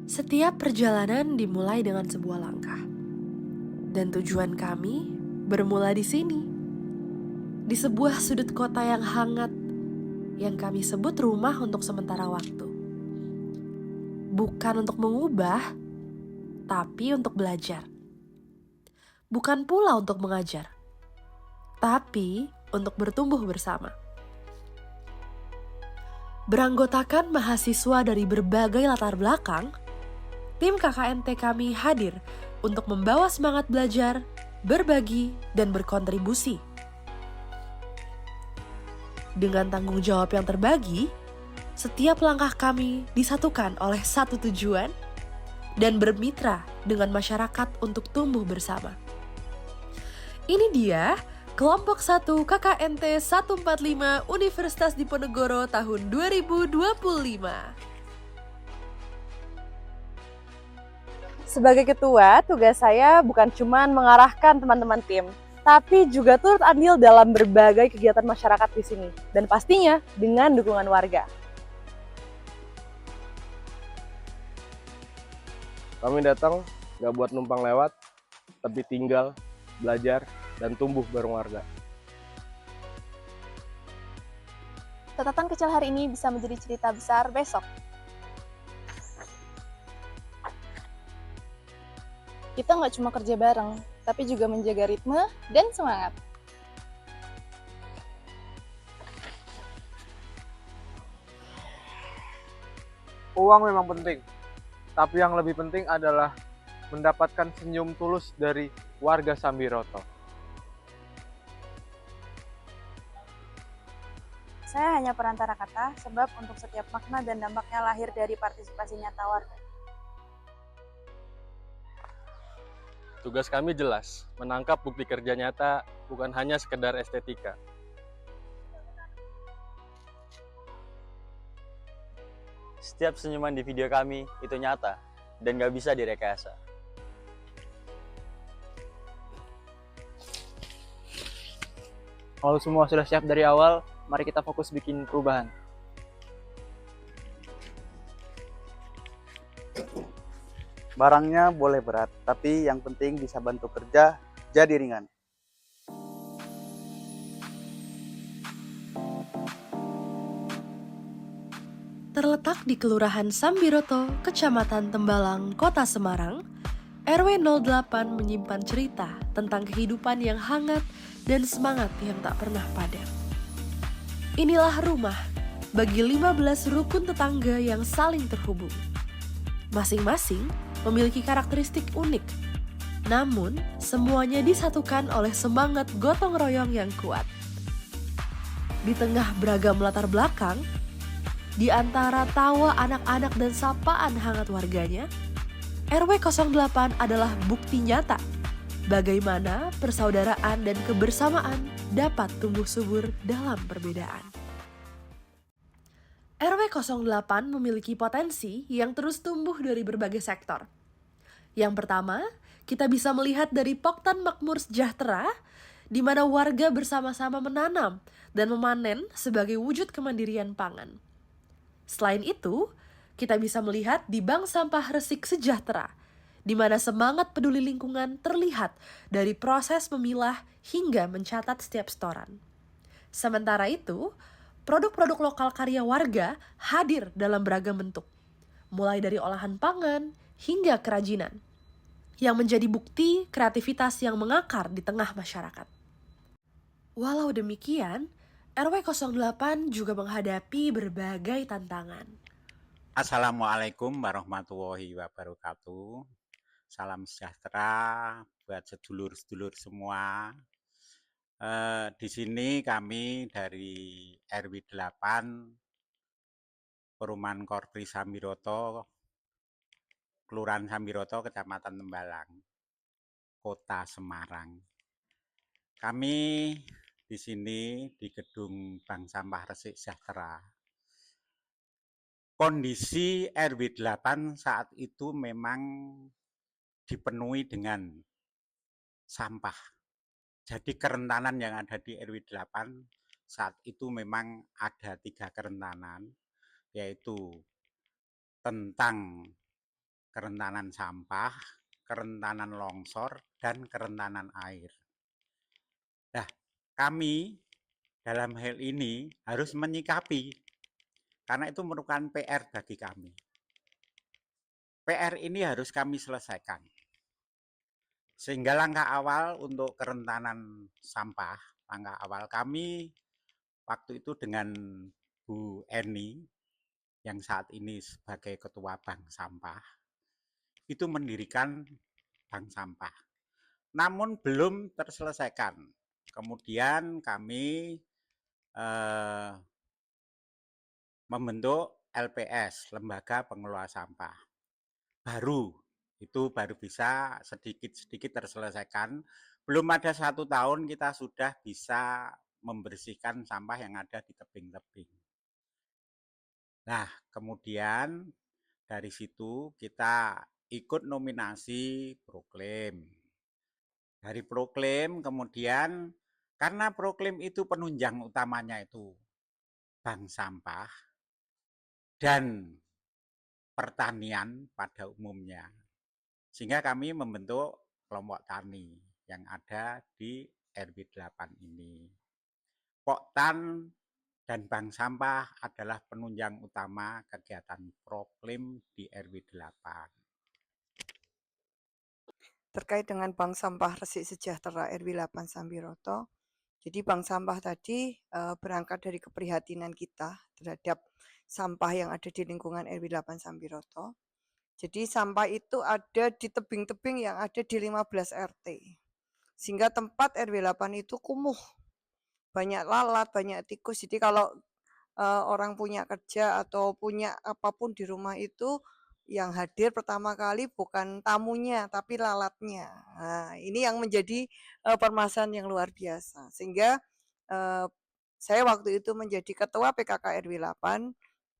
Setiap perjalanan dimulai dengan sebuah langkah, dan tujuan kami bermula di sini, di sebuah sudut kota yang hangat yang kami sebut rumah untuk sementara waktu. Bukan untuk mengubah, tapi untuk belajar. Bukan pula untuk mengajar, tapi untuk bertumbuh bersama. Beranggotakan mahasiswa dari berbagai latar belakang, tim KKNT kami hadir untuk membawa semangat belajar, berbagi, dan berkontribusi. Dengan tanggung jawab yang terbagi, setiap langkah kami disatukan oleh satu tujuan dan bermitra dengan masyarakat untuk tumbuh bersama. Ini dia Kelompok 1 KKNT 145 Universitas Diponegoro tahun 2025. Sebagai ketua, tugas saya bukan cuma mengarahkan teman-teman tim, tapi juga turut andil dalam berbagai kegiatan masyarakat di sini. Dan pastinya dengan dukungan warga. Kami datang nggak buat numpang lewat, tapi tinggal, belajar, dan tumbuh bareng warga. Catatan kecil hari ini bisa menjadi cerita besar besok. Kita nggak cuma kerja bareng, tapi juga menjaga ritme dan semangat. Uang memang penting, tapi yang lebih penting adalah mendapatkan senyum tulus dari warga Sambiroto. Saya hanya perantara kata, sebab untuk setiap makna dan dampaknya lahir dari partisipasi nyata warga. Tugas kami jelas, menangkap bukti kerja nyata, bukan hanya sekedar estetika. Setiap senyuman di video kami itu nyata dan gak bisa direkayasa. Kalau semua sudah siap dari awal, mari kita fokus bikin perubahan. Barangnya boleh berat, tapi yang penting bisa bantu kerja jadi ringan. Terletak di Kelurahan Sambiroto, Kecamatan Tembalang, Kota Semarang, RW 08 menyimpan cerita tentang kehidupan yang hangat dan semangat yang tak pernah padam. Inilah rumah bagi 15 rukun tetangga yang saling terhubung. Masing-masing memiliki karakteristik unik, namun semuanya disatukan oleh semangat gotong royong yang kuat. Di tengah beragam latar belakang, di antara tawa anak-anak dan sapaan hangat warganya, RW 08 adalah bukti nyata bagaimana persaudaraan dan kebersamaan dapat tumbuh subur dalam perbedaan. RW 08 memiliki potensi yang terus tumbuh dari berbagai sektor. Yang pertama, kita bisa melihat dari Poktan Makmur Sejahtera, di mana warga bersama-sama menanam dan memanen sebagai wujud kemandirian pangan. Selain itu, kita bisa melihat di Bank Sampah Resik Sejahtera, di mana semangat peduli lingkungan terlihat dari proses memilah hingga mencatat setiap setoran. Sementara itu, produk-produk lokal karya warga hadir dalam beragam bentuk, mulai dari olahan pangan hingga kerajinan, yang menjadi bukti kreativitas yang mengakar di tengah masyarakat. Walau demikian, RW 08 juga menghadapi berbagai tantangan. Assalamualaikum warahmatullahi wabarakatuh. Salam sejahtera buat sedulur-sedulur semua. Di sini kami dari RW 8 Perumahan Korpri Sambiroto, Kelurahan Sambiroto, Kecamatan Tembalang, Kota Semarang. Kami di sini di gedung Bank Sampah Resik Sejahtera. Kondisi RW 8 saat itu memang dipenuhi dengan sampah. Jadi kerentanan yang ada di RW 8 saat itu memang ada 3 kerentanan, yaitu tentang kerentanan sampah, kerentanan longsor, dan kerentanan air. Nah, kami dalam hal ini harus menyikapi, karena itu merupakan PR bagi kami. PR ini harus kami selesaikan. Sehingga langkah awal untuk kerentanan sampah, langkah awal kami waktu itu dengan Bu Eni, yang saat ini sebagai Ketua Bank Sampah, itu mendirikan bank sampah. Namun belum terselesaikan. Kemudian kami membentuk LPS, Lembaga Pengelola Sampah. Itu baru bisa sedikit-sedikit terselesaikan. Belum ada 1 tahun kita sudah bisa membersihkan sampah yang ada di tebing-tebing. Nah, kemudian dari situ kita ikut nominasi Proklaim. Dari Proklaim kemudian karena Proklaim itu penunjang utamanya itu bank sampah dan pertanian pada umumnya. Sehingga kami membentuk kelompok tani yang ada di RW 8 ini. Poktan dan bank sampah adalah penunjang utama kegiatan Proklaim di RW 8. Terkait dengan Bank Sampah Resik Sejahtera RW 8 Sambiroto. Jadi bank sampah tadi berangkat dari keprihatinan kita terhadap sampah yang ada di lingkungan RW 8 Sambiroto. Jadi sampah itu ada di tebing-tebing yang ada di 15 RT. Sehingga tempat RW 8 itu kumuh. Banyak lalat, banyak tikus. Jadi kalau orang punya kerja atau punya apapun di rumah itu, yang hadir pertama kali bukan tamunya tapi lalatnya. Nah, ini yang menjadi permasalahan yang luar biasa. Sehingga saya waktu itu menjadi ketua PKK RW 8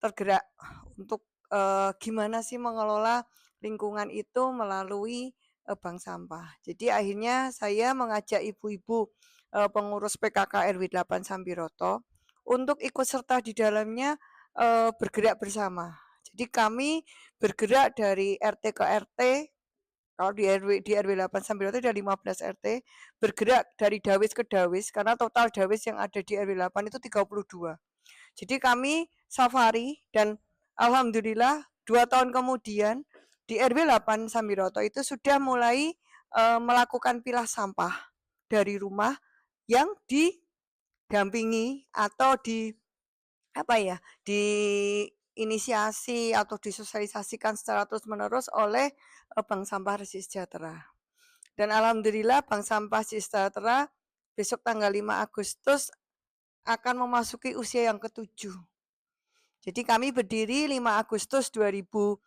tergerak untuk gimana sih mengelola lingkungan itu melalui bank sampah. Jadi akhirnya saya mengajak ibu-ibu pengurus PKK RW 8 Sambiroto untuk ikut serta di dalamnya bergerak bersama. Jadi kami bergerak dari RT ke RT, kalau di RW 8 Sambiroto ada 15 RT, bergerak dari dawis ke dawis, karena total dawis yang ada di RW 8 itu 32. Jadi kami safari dan alhamdulillah 2 tahun kemudian di RW 8 Sambiroto itu sudah mulai melakukan pilah sampah dari rumah yang didampingi atau diinisiasi atau disosialisasikan secara terus-menerus oleh Bank Sampah Resik Sejahtera. Dan alhamdulillah Bank Sampah Resik Sejahtera besok tanggal 5 Agustus akan memasuki usia yang ke-7. Jadi kami berdiri 5 Agustus 2018,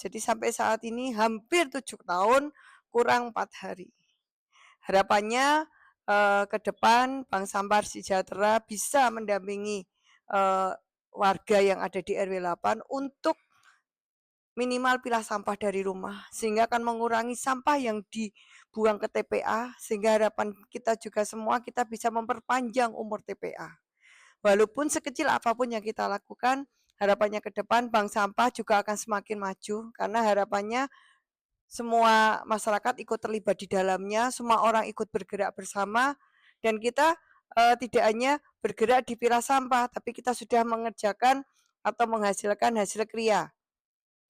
jadi sampai saat ini hampir 7 tahun kurang 4 hari. Harapannya ke depan Bank Sampah Resik Sejahtera bisa mendampingi warga yang ada di RW 8 untuk minimal pilah sampah dari rumah, sehingga akan mengurangi sampah yang dibuang ke TPA, sehingga harapan kita juga semua kita bisa memperpanjang umur TPA. Walaupun sekecil apapun yang kita lakukan, harapannya ke depan bank sampah juga akan semakin maju, karena harapannya semua masyarakat ikut terlibat di dalamnya, semua orang ikut bergerak bersama, dan kita tidak hanya bergerak di pilah sampah, tapi kita sudah mengerjakan atau menghasilkan hasil kria,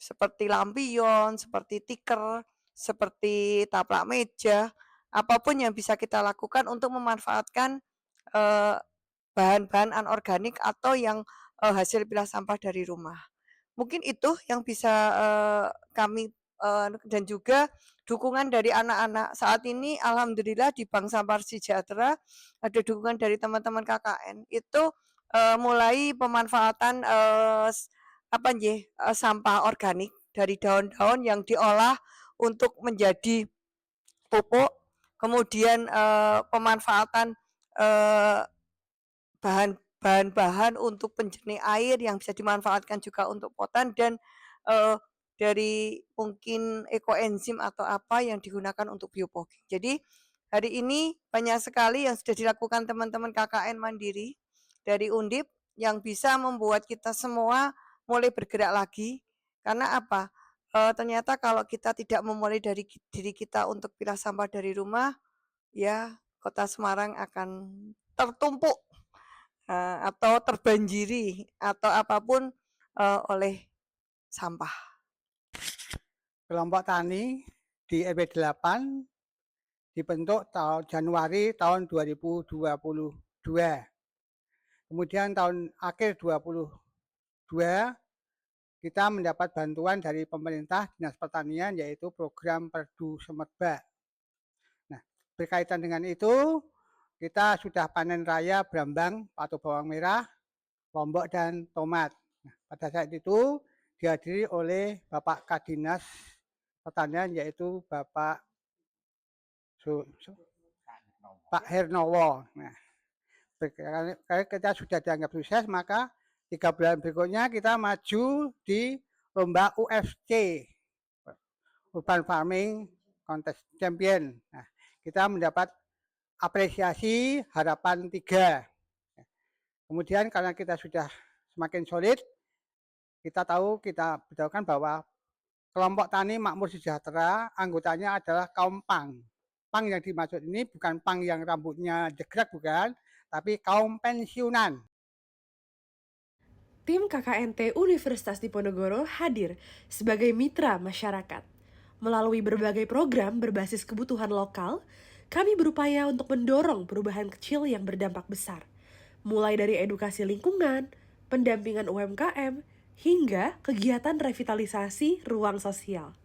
seperti lampion, seperti tikar, seperti taplak meja, apapun yang bisa kita lakukan untuk memanfaatkan bahan-bahan anorganik atau yang hasil pilah sampah dari rumah. Mungkin itu yang bisa kami dan juga dukungan dari anak-anak. Saat ini alhamdulillah di Bank Sampah Resik Sejahtera ada dukungan dari teman-teman KKN. Itu mulai pemanfaatan sampah organik dari daun-daun yang diolah untuk menjadi pupuk. Kemudian pemanfaatan bahan-bahan untuk penjernih air yang bisa dimanfaatkan juga untuk potan, dan dari mungkin ekoenzim atau apa yang digunakan untuk biopogging. Jadi hari ini banyak sekali yang sudah dilakukan teman-teman KKN Mandiri dari Undip yang bisa membuat kita semua mulai bergerak lagi. Karena apa? ternyata kalau kita tidak memulai dari diri kita untuk pilah sampah dari rumah, ya kota Semarang akan tertumpuk atau terbanjiri atau apapun oleh sampah. Kelompok tani di RW 8 dibentuk tahun Januari tahun 2022. Kemudian tahun akhir 2022 kita mendapat bantuan dari pemerintah Dinas Pertanian yaitu program Perdu Semerbak. Nah, berkaitan dengan itu kita sudah panen raya brambang atau bawang merah, lombok dan tomat. Nah, pada saat itu dihadiri oleh Bapak Kadinas Pertanian yaitu Bapak Pak Hernowo. Nah, karena kita sudah dianggap sukses, maka 3 bulan berikutnya kita maju di lomba UFC, Urban Farming Contest Champion. Nah, kita mendapat apresiasi harapan 3. Kemudian karena kita sudah semakin solid, kita beritahukan bahwa kelompok tani makmur sejahtera anggotanya adalah kaum pang. Pang yang dimaksud ini bukan pang yang rambutnya jegrek, bukan, tapi kaum pensiunan. Tim KKNT Universitas Diponegoro hadir sebagai mitra masyarakat. Melalui berbagai program berbasis kebutuhan lokal, kami berupaya untuk mendorong perubahan kecil yang berdampak besar. Mulai dari edukasi lingkungan, pendampingan UMKM, hingga kegiatan revitalisasi ruang sosial.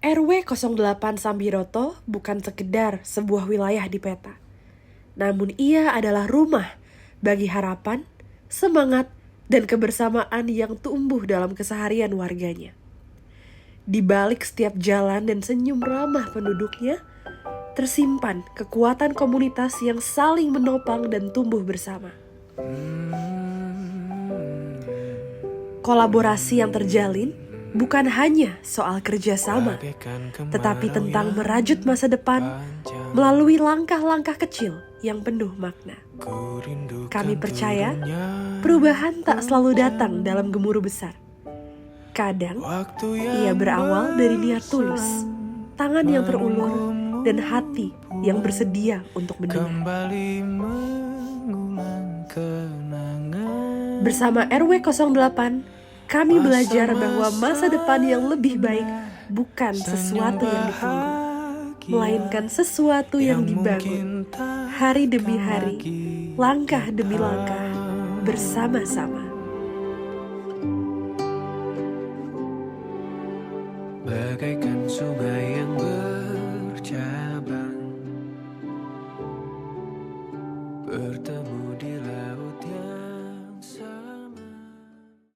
RW 08 Sambiroto bukan sekedar sebuah wilayah di peta. Namun ia adalah rumah bagi harapan, semangat, dan kebersamaan yang tumbuh dalam keseharian warganya. Di balik setiap jalan dan senyum ramah penduduknya, tersimpan kekuatan komunitas yang saling menopang dan tumbuh bersama. Kolaborasi yang terjalin bukan hanya soal kerjasama, tetapi tentang merajut masa depan melalui langkah-langkah kecil yang penuh makna. Kami percaya perubahan tak selalu datang dalam gemuruh besar. Kadang ia berawal dari niat tulus, tangan yang terulur, dan hati yang bersedia untuk mendengar. Bersama RW 08, kami belajar bahwa masa depan yang lebih baik bukan sesuatu yang ditunggu, melainkan sesuatu yang dibangun hari demi hari, langkah demi langkah, bersama-sama. Bagaikan sungai yang